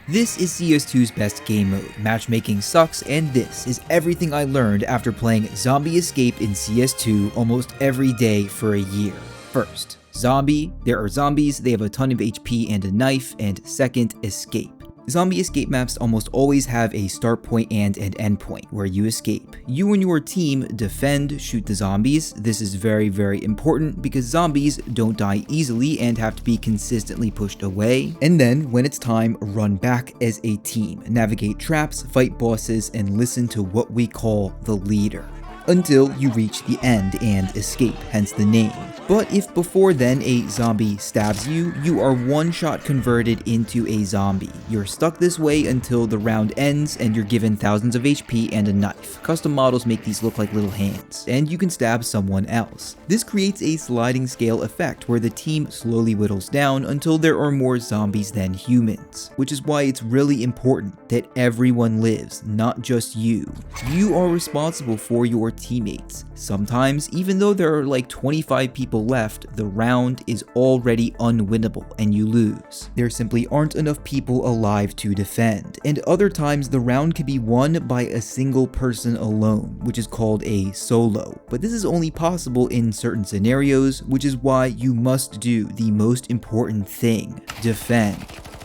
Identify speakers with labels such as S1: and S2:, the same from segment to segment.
S1: This is CS2's best game mode. Matchmaking sucks, and this is everything I learned after playing Zombie Escape in CS2 almost every day for a year. First, zombie. There are zombies, they have a ton of HP and a knife, and second, escape. Zombie escape maps almost always have a start point and an end point where you escape. You and your team defend, shoot the zombies. This is very important because zombies don't die easily and have to be consistently pushed away. And then when it's time, run back as a team, navigate traps, fight bosses, and listen to what we call the leader, until you reach the end and escape, hence the name. But if before then a zombie stabs you, you are one shot converted into a zombie. You're stuck this way until the round ends and you're given thousands of HP and a knife. Custom models make these look like little hands, and you can stab someone else. This creates a sliding scale effect where the team slowly whittles down until there are more zombies than humans, which is why it's really important that everyone lives, not just you. You are responsible for your teammates. Sometimes, even though there are like 25 people left, the round is already unwinnable and you lose. There simply aren't enough people alive to defend, and other times the round can be won by a single person alone, which is called a solo. But this is only possible in certain scenarios, which is why you must do the most important thing: defend.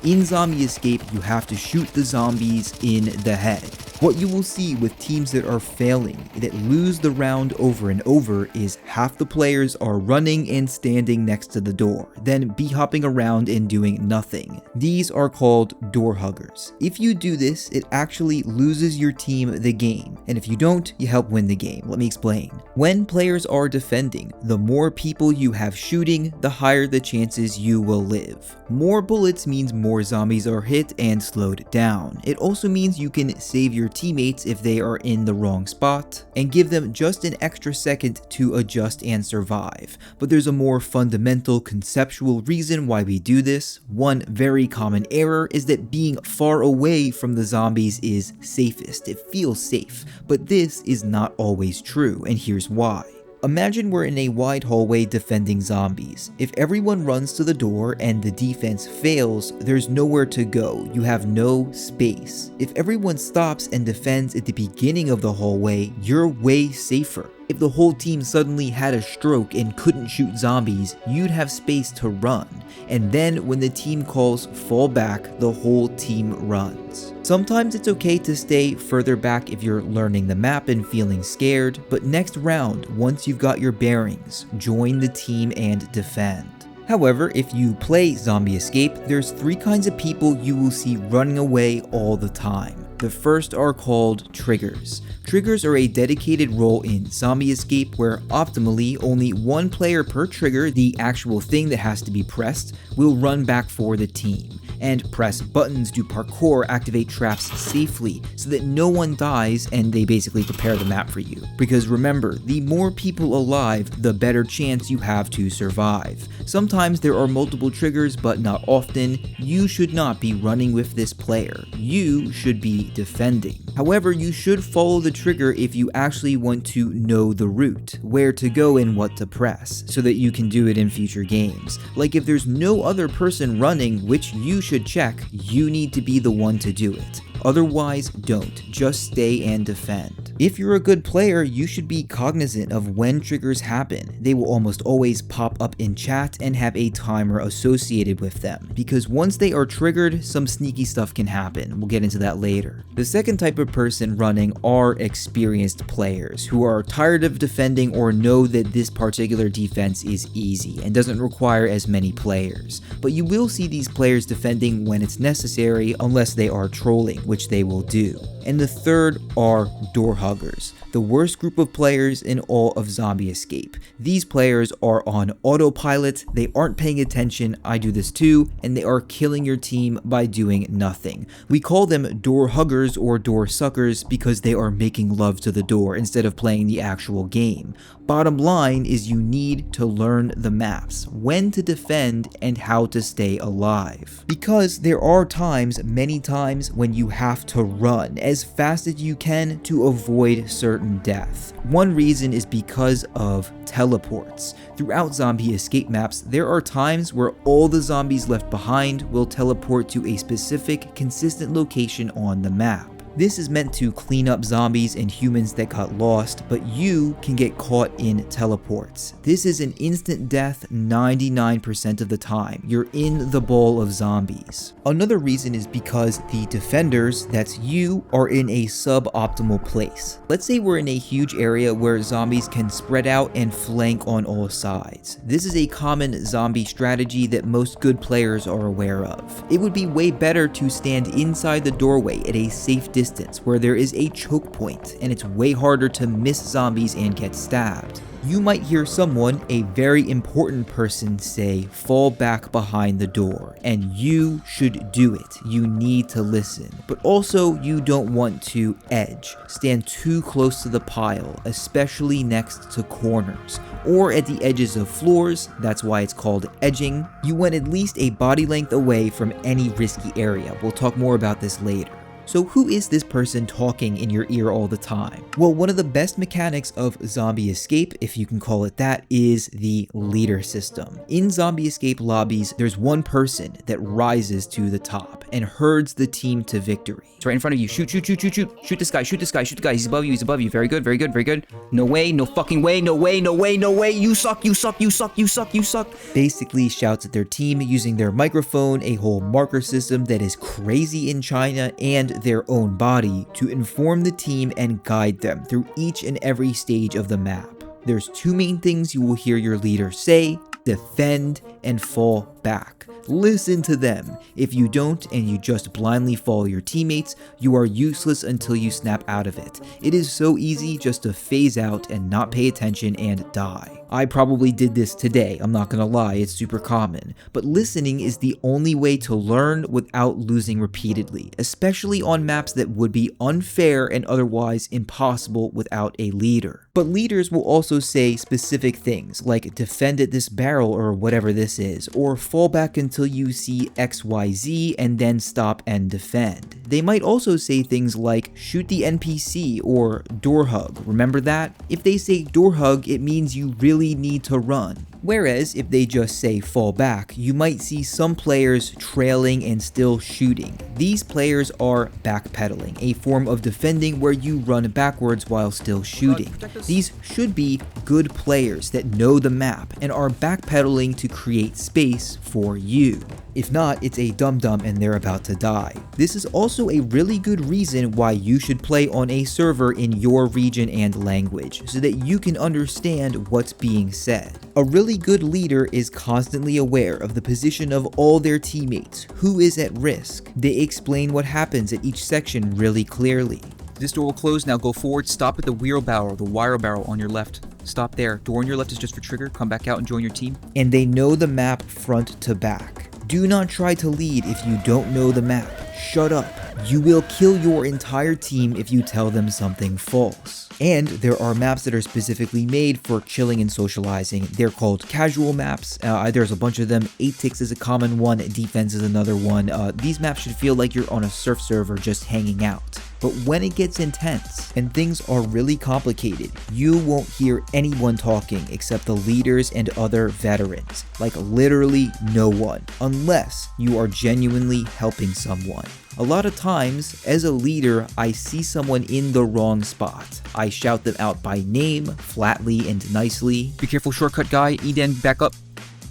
S1: In Zombie Escape, you have to shoot the zombies in the head. What you will see with teams that are failing, that lose the round over and over, is half the players are running and standing next to the door, then hopping around and doing nothing. These are called door huggers. If you do this, it actually loses your team the game, and if you don't, you help win the game. Let me explain. When players are defending, the more people you have shooting, the higher the chances you will live. More bullets means more zombies are hit and slowed down. It also means you can save your teammates if they are in the wrong spot, and give them just an extra second to adjust and survive. But there's a more fundamental conceptual reason why we do this. One very common error is that being far away from the zombies is safest. It feels safe, but this is not always true, and here's why. Imagine we're in a wide hallway defending zombies. If everyone runs to the door and the defense fails, there's nowhere to go. You have no space. If everyone stops and defends at the beginning of the hallway, you're way safer. If the whole team suddenly had a stroke and couldn't shoot zombies, you'd have space to run. And then when the team calls fall back, the whole team runs. Sometimes it's okay to stay further back if you're learning the map and feeling scared, but next round, once you've got your bearings, join the team and defend. However, if you play Zombie Escape, there's three kinds of people you will see running away all the time. The first are called triggers. Triggers are a dedicated role in Zombie Escape where optimally only one player per trigger, the actual thing that has to be pressed, will run back for the team and press buttons, do parkour, activate traps safely so that no one dies, and they basically prepare the map for you. Because remember, the more people alive, the better chance you have to survive. Sometimes there are multiple triggers, but not often. You should not be running with this player. You should be defending. However, you should follow the trigger if you actually want to know the route, where to go and what to press, so that you can do it in future games. Like if there's no other person running, which you should check, you need to be the one to do it. Otherwise, don't. Just stay and defend. If you're a good player, you should be cognizant of when triggers happen. They will almost always pop up in chat and have a timer associated with them, because once they are triggered, some sneaky stuff can happen. We'll get into that later. The second type of person running are experienced players who are tired of defending or know that this particular defense is easy and doesn't require as many players. But you will see these players defending when it's necessary, unless they are trolling, which they will do. And the third are door huggers, the worst group of players in all of Zombie Escape. These players are on autopilot, they aren't paying attention, I do this too, and they are killing your team by doing nothing. We call them door huggers or door suckers because they are making love to the door instead of playing the actual game. Bottom line is you need to learn the maps, when to defend, and how to stay alive. Because there are times, many times, when you have to run as fast as you can to avoid certain certain death. One reason is because of teleports. Throughout zombie escape maps, there are times where all the zombies left behind will teleport to a specific, consistent location on the map. This is meant to clean up zombies and humans that got lost, but you can get caught in teleports. This is an instant death 99% of the time. You're in the ball of zombies. Another reason is because the defenders, that's you, are in a suboptimal place. Let's say we're in a huge area where zombies can spread out and flank on all sides. This is a common zombie strategy that most good players are aware of. It would be way better to stand inside the doorway at a safe distance where there is a choke point and it's way harder to miss zombies and get stabbed. You might hear someone, a very important person, say, fall back behind the door, and you should do it. You need to listen. But also, you don't want to edge, stand too close to the pile, especially next to corners, or at the edges of floors. That's why it's called edging. You want at least a body length away from any risky area. We'll talk more about this later. So who is this person talking in your ear all the time? Well, one of the best mechanics of zombie escape, if you can call it that, is the leader system. In zombie escape lobbies, there's one person that rises to the top and herds the team to victory. It's right in front of you. Shoot, shoot, shoot, shoot, shoot. Shoot this guy, shoot this guy, shoot the guy. He's above you, he's above you. Very good, very good, very good. No way, no fucking way, no way, no way, no way. You suck, you suck, you suck, you suck, you suck. Basically shouts at their team using their microphone, a whole marker system that is crazy in China, and their own body to inform the team and guide them through each and every stage of the map. There's two main things you will hear your leader say: defend and fall back. Listen to them. If you don't and you just blindly follow your teammates, you are useless until you snap out of it. It is so easy just to phase out and not pay attention and die. I probably did this today, I'm not gonna lie, it's super common. But listening is the only way to learn without losing repeatedly, especially on maps that would be unfair and otherwise impossible without a leader. But leaders will also say specific things, like defend at this barrel or whatever this is, or fall back until you see XYZ and then stop and defend. They might also say things like shoot the NPC or door hug, remember that? If they say door hug, it means you really need to run. Whereas if they just say fall back, you might see some players trailing and still shooting. These players are backpedaling, a form of defending where you run backwards while still shooting. These should be good players that know the map and are backpedaling to create space for you. If not, it's a dum-dum and they're about to die. This is also a really good reason why you should play on a server in your region and language, so that you can understand what's being said. A really good leader is constantly aware of the position of all their teammates, who is at risk. They explain what happens at each section really clearly. This door will close, now go forward, stop at the wheel barrel, the wire barrel on your left. Stop there. Door on your left is just for trigger, come back out and join your team. And they know the map front to back. Do not try to lead if you don't know the map. Shut up. You will kill your entire team if you tell them something false. And there are maps that are specifically made for chilling and socializing. They're called casual maps. There's a bunch of them. 8 ticks is a common one. Defense is another one. These maps should feel like you're on a surf server just hanging out. But when it gets intense and things are really complicated, you won't hear anyone talking except the leaders and other veterans. Like literally no one, unless you are genuinely helping someone. A lot of times, as a leader, I see someone in the wrong spot. I shout them out by name, flatly and nicely. Be careful, shortcut guy, Eden, back up.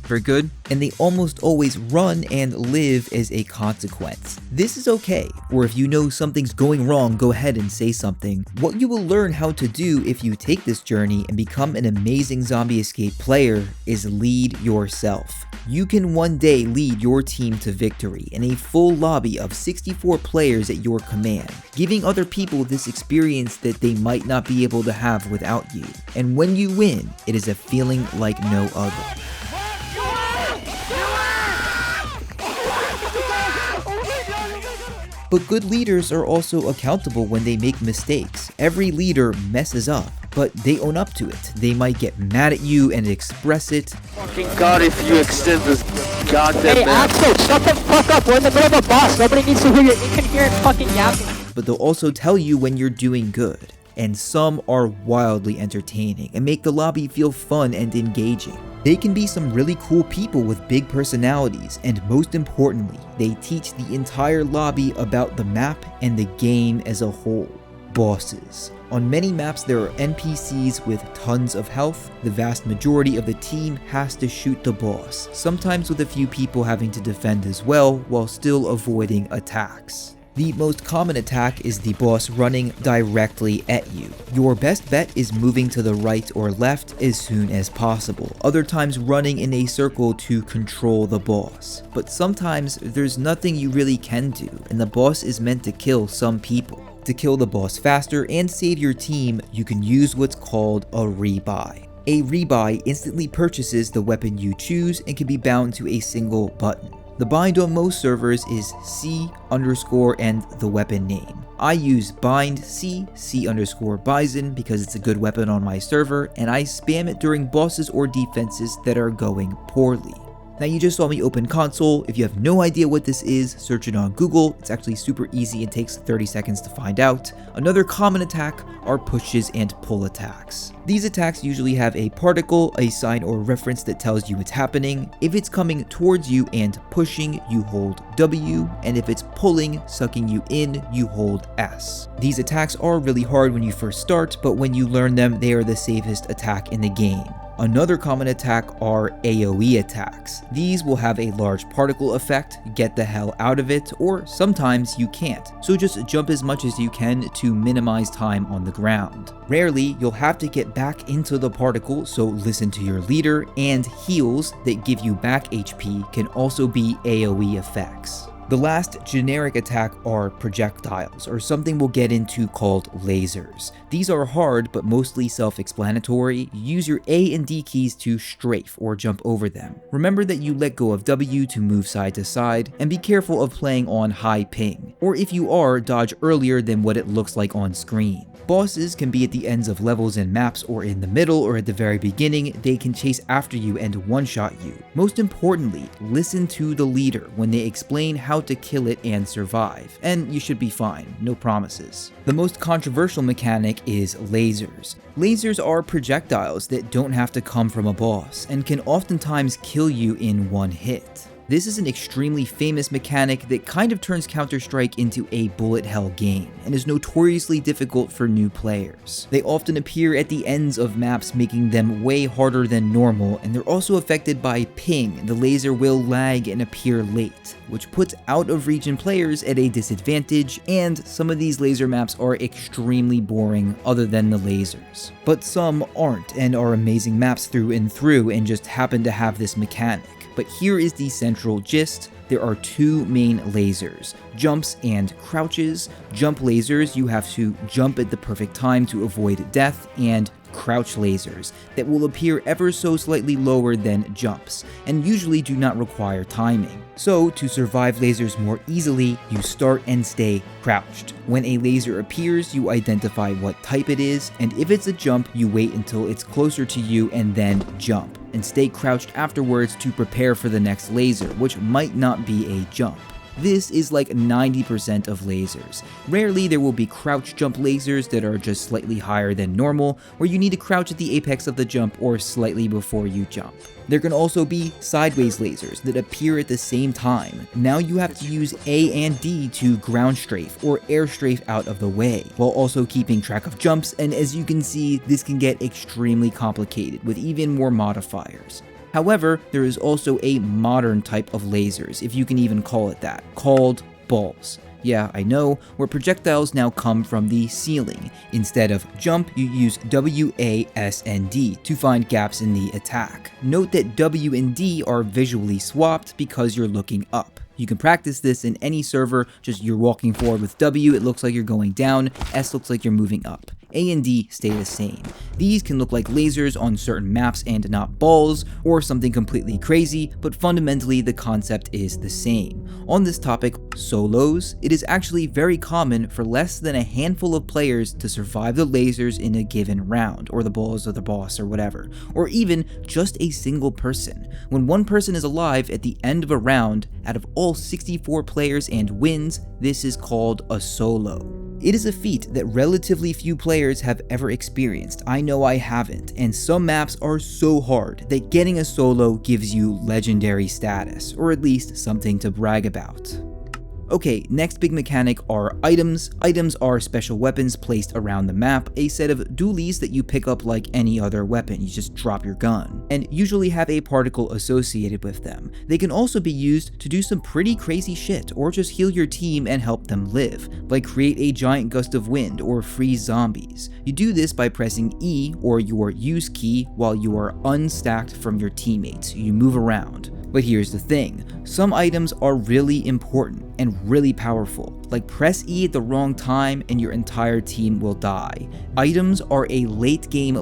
S1: Very good. And they almost always run and live as a consequence. This is okay, or if you know something's going wrong, go ahead and say something. What you will learn how to do if you take this journey and become an amazing zombie escape player is lead yourself. You can one day lead your team to victory in a full lobby of 64 players at your command, giving other people this experience that they might not be able to have without you. And when you win, it is a feeling like no other. But good leaders are also accountable when they make mistakes. Every leader messes up, but they own up to it. They might get mad at you and express it.
S2: Fucking God, if you extend this goddamn
S3: Hey,
S2: map.
S3: Axel, shut the fuck up. We're in the middle of a boss. Nobody needs to hear your incoherent fucking yapping.
S1: But they'll also tell you when you're doing good. and some are wildly entertaining and make the lobby feel fun and engaging. They can be some really cool people with big personalities, and most importantly, they teach the entire lobby about the map and the game as a whole. Bosses. On many maps there are NPCs with tons of health. The vast majority of the team has to shoot the boss, sometimes with a few people having to defend as well while still avoiding attacks. The most common attack is the boss running directly at you. Your best bet is moving to the right or left as soon as possible, other times running in a circle to control the boss. But sometimes there's nothing you really can do, and the boss is meant to kill some people. To kill the boss faster and save your team, you can use what's called a rebuy. A rebuy instantly purchases the weapon you choose and can be bound to a single button. The bind on most servers is C underscore and the weapon name. I use bind C underscore bison because it's a good weapon on my server, and I spam it during bosses or defenses that are going poorly. Now you just saw me open console. If you have no idea what this is, search it on Google. It's actually super easy and takes 30 seconds to find out. Another common attack are pushes and pull attacks. These attacks usually have a particle, a sign or reference that tells you it's happening. If it's coming towards you and pushing, you hold W, and if it's pulling, sucking you in, you hold S. These attacks are really hard when you first start, but when you learn them, they are the safest attack in the game. Another common attack are AoE attacks. These will have a large particle effect, get the hell out of it, or sometimes you can't, so just jump as much as you can to minimize time on the ground. Rarely, you'll have to get back into the particle, so listen to your leader, and heals that give you back HP can also be AoE effects. The last generic attack are projectiles, or something we'll get into called lasers. These are hard but mostly self-explanatory. You use your A and D keys to strafe or jump over them. Remember that you let go of W to move side to side, and be careful of playing on high ping, or if you are, dodge earlier than what it looks like on screen. Bosses can be at the ends of levels and maps, or in the middle or at the very beginning. They can chase after you and one-shot you. Most importantly, listen to the leader when they explain how to kill it and survive, and you should be fine, no promises. The most controversial mechanic is lasers. Lasers are projectiles that don't have to come from a boss, and can oftentimes kill you in one hit. This is an extremely famous mechanic that kind of turns Counter-Strike into a bullet hell game, and is notoriously difficult for new players. They often appear at the ends of maps, making them way harder than normal, and they're also affected by ping. The laser will lag and appear late, which puts out-of-region players at a disadvantage, and some of these laser maps are extremely boring other than the lasers. But some aren't, and are amazing maps through and through, and just happen to have this mechanic. But here is the central gist. There are two main lasers, jumps and crouches. Jump lasers, you have to jump at the perfect time to avoid death, and crouch lasers that will appear ever so slightly lower than jumps, and usually do not require timing. So to survive lasers more easily, you start and stay crouched. When a laser appears, you identify what type it is, and if it's a jump, you wait until it's closer to you and then jump, and stay crouched afterwards to prepare for the next laser, which might not be a jump. This is like 90% of lasers. Rarely there will be crouch jump lasers that are just slightly higher than normal, where you need to crouch at the apex of the jump or slightly before you jump. There can also be sideways lasers that appear at the same time. Now you have to use A and D to ground strafe or air strafe out of the way, while also keeping track of jumps, and as you can see, this can get extremely complicated with even more modifiers. However, there is also a modern type of lasers, if you can even call it that, called balls. Yeah, I know, where projectiles now come from the ceiling. Instead of jump, you use W, A, S, and D to find gaps in the attack. Note that W and D are visually swapped because you're looking up. You can practice this in any server, just you're walking forward with W, it looks like you're going down, S looks like you're moving up. A and D stay the same. These can look like lasers on certain maps and not balls, or something completely crazy, but fundamentally the concept is the same. On this topic, solos, it is actually very common for less than a handful of players to survive the lasers in a given round, or the balls of the boss or whatever, or even just a single person. When one person is alive at the end of a round, out of all 64 players and wins, this is called a solo. It is a feat that relatively few players have ever experienced. I know I haven't, and some maps are so hard that getting a solo gives you legendary status, or at least something to brag about. Okay, next big mechanic are items. Items are special weapons placed around the map, a set of dualies that you pick up like any other weapon. You just drop your gun, and usually have a particle associated with them. They can also be used to do some pretty crazy shit, or just heal your team and help them live, like create a giant gust of wind or freeze zombies. You do this by pressing E or your use key while you are unstacked from your teammates. You move around. But here's the thing, some items are really important and really powerful, like press E at the wrong time and your entire team will die. Items are a late game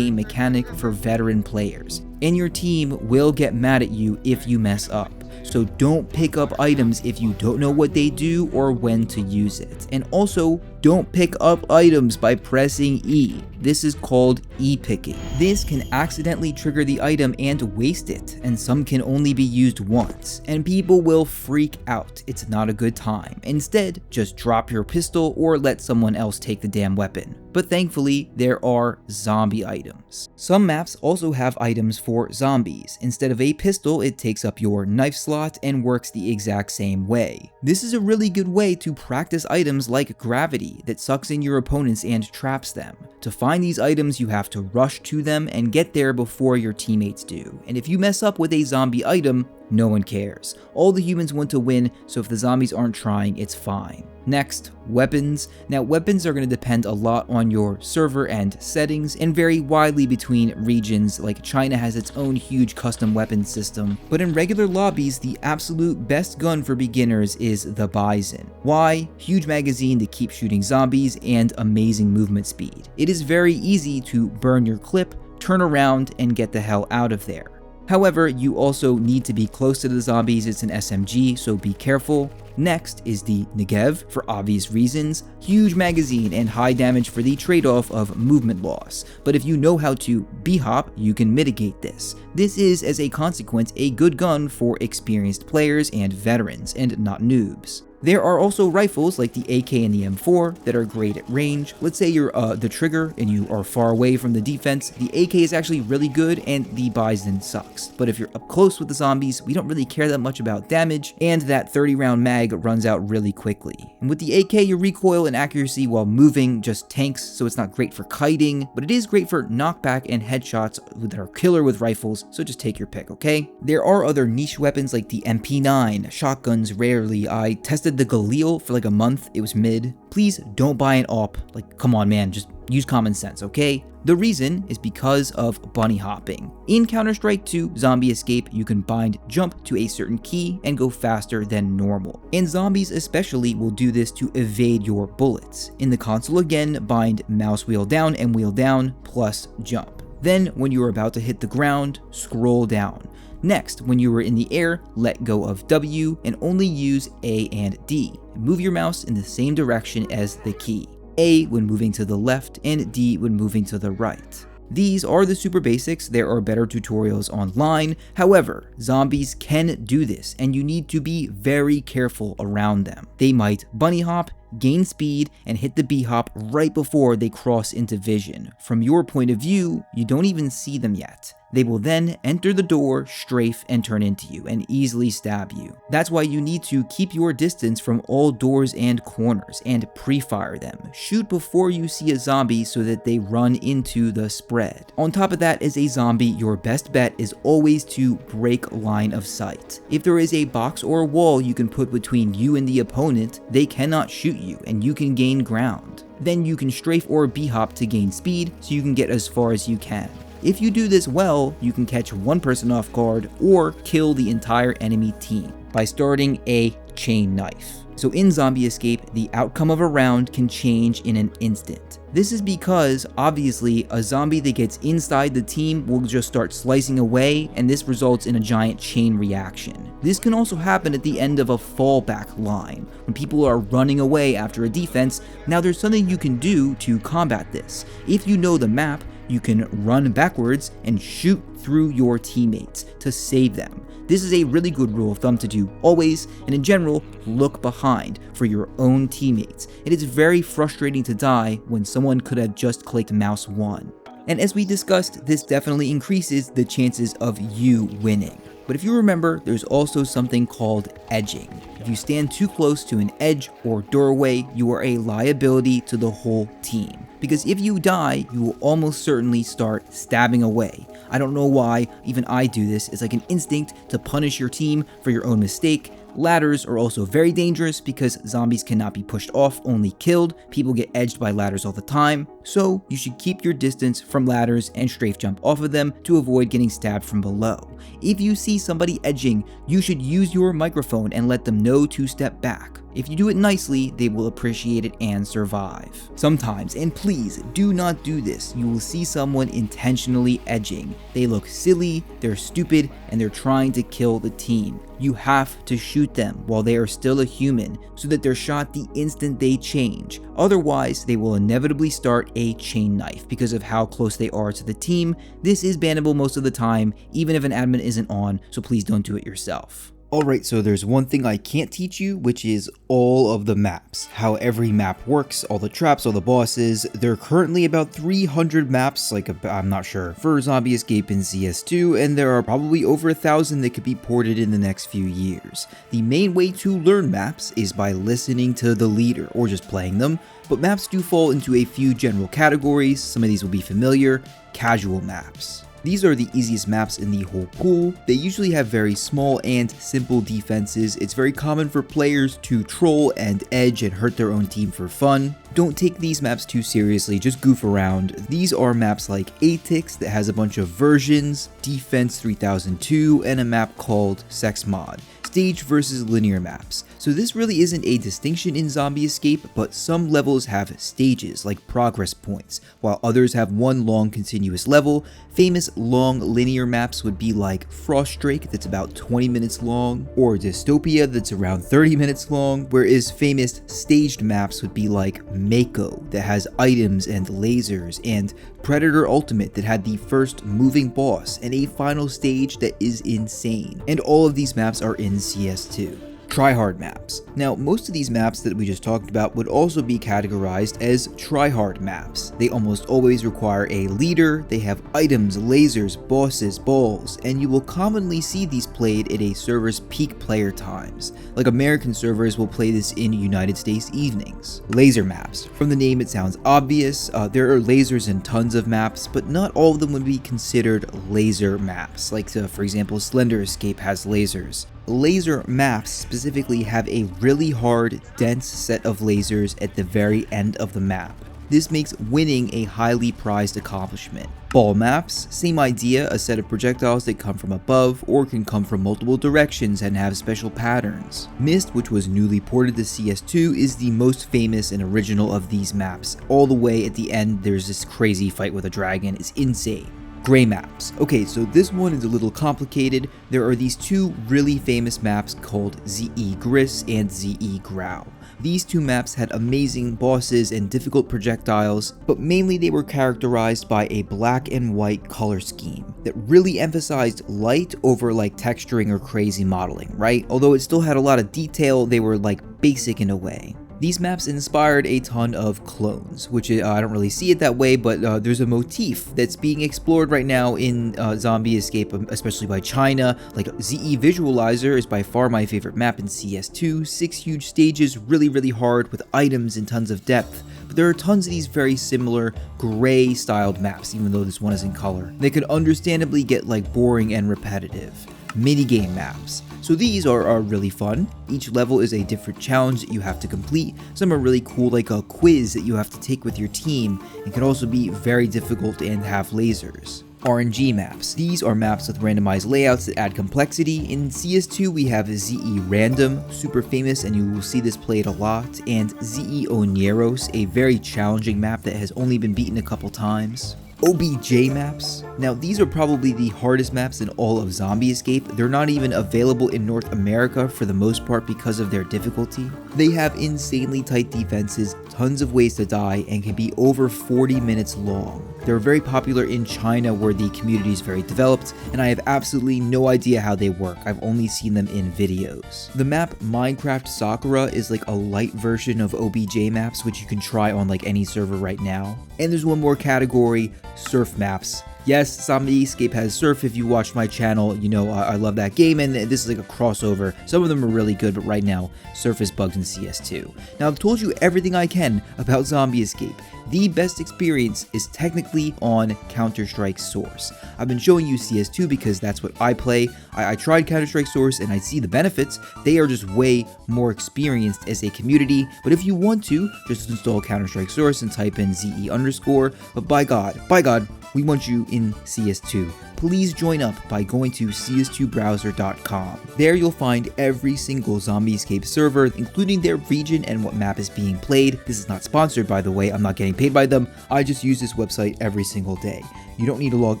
S1: mechanic for veteran players, and your team will get mad at you if you mess up. So don't pick up items if you don't know what they do or when to use it. And also, don't pick up items by pressing E. This is called E-picking. This can accidentally trigger the item and waste it, and some can only be used once, and people will freak out. It's not a good time. Instead, just drop your pistol or let someone else take the damn weapon. But thankfully, there are zombie items. Some maps also have items for zombies. Instead of a pistol, it takes up your knife slot and works the exact same way. This is a really good way to practice items like gravity that sucks in your opponents and traps them. To find these items, you have to rush to them and get there before your teammates do. And if you mess up with a zombie item, no one cares. All the humans want to win, so if the zombies aren't trying, it's fine. Next, weapons. Now, weapons are going to depend a lot on your server and settings and vary widely between regions, like China has its own huge custom weapon system, but in regular lobbies, the absolute best gun for beginners is the Bison. Why? Huge magazine to keep shooting zombies and amazing movement speed. It is very easy to burn your clip, turn around, and get the hell out of there. However, you also need to be close to the zombies. It's an SMG, so be careful. Next is the Negev, for obvious reasons. Huge magazine and high damage for the trade-off of movement loss. But if you know how to B-hop, you can mitigate this. This is, as a consequence, a good gun for experienced players and veterans, and not noobs. There are also rifles like the AK and the M4 that are great at range. Let's say you're the trigger and you are far away from the defense. The AK is actually really good and the Bison sucks. But if you're up close with the zombies, we don't really care that much about damage, and that 30-round mag runs out really quickly. And with the AK, your recoil and accuracy while moving just tanks, so it's not great for kiting, but it is great for knockback and headshots that are killer with rifles, so just take your pick, okay? There are other niche weapons like the MP9, shotguns rarely. I tested the Galil for like a month, it was mid. Please don't buy an AWP, like come on man, just use common sense, okay? The reason is because of bunny hopping. In Counter-Strike 2 Zombie Escape, you can bind jump to a certain key and go faster than normal. And zombies especially will do this to evade your bullets. In the console again, bind mouse wheel down and wheel down plus jump. Then when you are about to hit the ground, scroll down. Next, when you are in the air, let go of W and only use A and D. Move your mouse in the same direction as the key. A when moving to the left and D when moving to the right. These are the super basics. There are better tutorials online. However, zombies can do this and you need to be very careful around them. They might bunny hop, gain speed, and hit the B-hop right before they cross into vision. From your point of view, you don't even see them yet. They will then enter the door, strafe, and turn into you, and easily stab you. That's why you need to keep your distance from all doors and corners, and pre-fire them. Shoot before you see a zombie so that they run into the spread. On top of that, as a zombie, your best bet is always to break line of sight. If there is a box or a wall you can put between you and the opponent, they cannot shoot you, and you can gain ground. Then you can strafe or B-hop to gain speed, so you can get as far as you can. If you do this well, you can catch one person off guard or kill the entire enemy team by starting a chain knife. So in Zombie Escape, the outcome of a round can change in an instant. This is because, obviously, a zombie that gets inside the team will just start slicing away, and this results in a giant chain reaction. This can also happen at the end of a fallback line, when people are running away after a defense. Now there's something you can do to combat this. If you know the map, you can run backwards and shoot through your teammates to save them. This is a really good rule of thumb to do always, and in general, look behind for your own teammates. It is very frustrating to die when someone could have just clicked mouse 1. And as we discussed, this definitely increases the chances of you winning. But if you remember, there's also something called edging. If you stand too close to an edge or doorway, you are a liability to the whole team. Because if you die, you will almost certainly start stabbing away. I don't know why, even I do this. It's like an instinct to punish your team for your own mistake. Ladders are also very dangerous because zombies cannot be pushed off, only killed. People get edged by ladders all the time. So you should keep your distance from ladders and strafe jump off of them to avoid getting stabbed from below. If you see somebody edging, you should use your microphone and let them know to step back. If you do it nicely, they will appreciate it and survive. Sometimes, and please do not do this, you will see someone intentionally edging. They look silly, they're stupid, and they're trying to kill the team. You have to shoot them while they are still a human so that they're shot the instant they change. Otherwise, they will inevitably start a chain knife because of how close they are to the team. This is bannable most of the time, even if an admin isn't on, so please don't do it yourself. Alright, so there's one thing I can't teach you, which is all of the maps. How every map works, all the traps, all the bosses. There are currently about 300 maps, I'm not sure, for Zombie Escape in CS2, and there are probably over 1,000 that could be ported in the next few years. The main way to learn maps is by listening to the leader, or just playing them, but maps do fall into a few general categories. Some of these will be familiar. Casual maps. These are the easiest maps in the whole pool. They usually have very small and simple defenses. It's very common for players to troll and edge and hurt their own team for fun. Don't take these maps too seriously, just goof around. These are maps like Atix that has a bunch of versions, Defense 3002, and a map called Sex Mod. Stage versus linear maps. So this really isn't a distinction in Zombie Escape, but some levels have stages like progress points, while others have one long continuous level. Famous long linear maps would be like Frostdrake that's about 20 minutes long, or Dystopia that's around 30 minutes long, whereas famous staged maps would be like Mako that has items and lasers, and Predator Ultimate that had the first moving boss and a final stage that is insane. And all of these maps are in CS2. Tryhard maps. Now, most of these maps that we just talked about would also be categorized as tryhard maps. They almost always require a leader, they have items, lasers, bosses, balls, and you will commonly see these played at a server's peak player times. Like American servers will play this in United States evenings. Laser maps. From the name it sounds obvious, there are lasers in tons of maps, but not all of them would be considered laser maps. Like for example, Slender Escape has lasers. Laser maps specifically have a really hard, dense set of lasers at the very end of the map. This makes winning a highly prized accomplishment. Ball maps, same idea, a set of projectiles that come from above or can come from multiple directions and have special patterns. Mist, which was newly ported to CS2, is the most famous and original of these maps. All the way at the end, there's this crazy fight with a dragon. It's insane. Gray maps. Okay, so this one is a little complicated. There are these two really famous maps called ZE Gris and ZE Grau. These two maps had amazing bosses and difficult projectiles, but mainly they were characterized by a black and white color scheme that really emphasized light over like texturing or crazy modeling, right? Although it still had a lot of detail, they were like basic in a way. These maps inspired a ton of clones, which I don't really see it that way, but there's a motif that's being explored right now in Zombie Escape, especially by China. Like ZE Visualizer is by far my favorite map in CS2, 6 huge stages, really hard with items and tons of depth. But there are tons of these very similar gray styled maps, even though this one is in color. They could understandably get like boring and repetitive. Minigame maps. So these are really fun. Each level is a different challenge that you have to complete. Some are really cool, like a quiz that you have to take with your team, and can also be very difficult and have lasers. RNG maps. These are maps with randomized layouts that add complexity. In CS2 we have ZE Random, super famous, and you will see this played a lot, and ZE Onieros, a very challenging map that has only been beaten a couple times. OBJ maps. Now these are probably the hardest maps in all of Zombie Escape. They're not even available in North America for the most part because of their difficulty. They have insanely tight defenses, tons of ways to die, and can be over 40 minutes long. They're very popular in China where the community is very developed, and I have absolutely no idea how they work. I've only seen them in videos. The map Minecraft Sakura is like a light version of OBJ maps, which you can try on like any server right now. And there's one more category, surf maps. Yes, Zombie Escape has surf. If you watch my channel, you know I love that game, and this is like a crossover. Some of them are really good, but right now, surf is bugged in CS2. Now, I've told you everything I can about Zombie Escape. The best experience is technically on Counter-Strike Source. I've been showing you CS2 because that's what I play. I tried Counter-Strike Source and I see the benefits. They are just way more experienced as a community, but if you want to, just install Counter-Strike Source and type in ZE_. But by God, we want you in CS2. Please join up by going to cs2browser.com. There you'll find every single Zombie Escape server, including their region and what map is being played. This is not sponsored, by the way. I'm not getting paid by them. I just use this website every single day. You don't need to log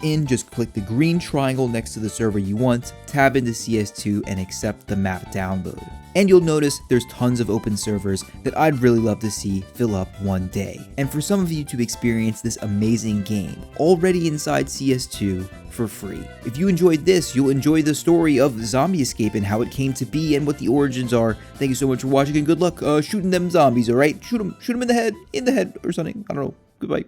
S1: in, just click the green triangle next to the server you want, tab into CS2, and accept the map download. And you'll notice there's tons of open servers that I'd really love to see fill up one day. And for some of you to experience this amazing game already inside CS2 for free. If you enjoyed this, you'll enjoy the story of Zombie Escape and how it came to be and what the origins are. Thank you so much for watching and good luck shooting them zombies, alright? Shoot them in the head or something. I don't know. Goodbye.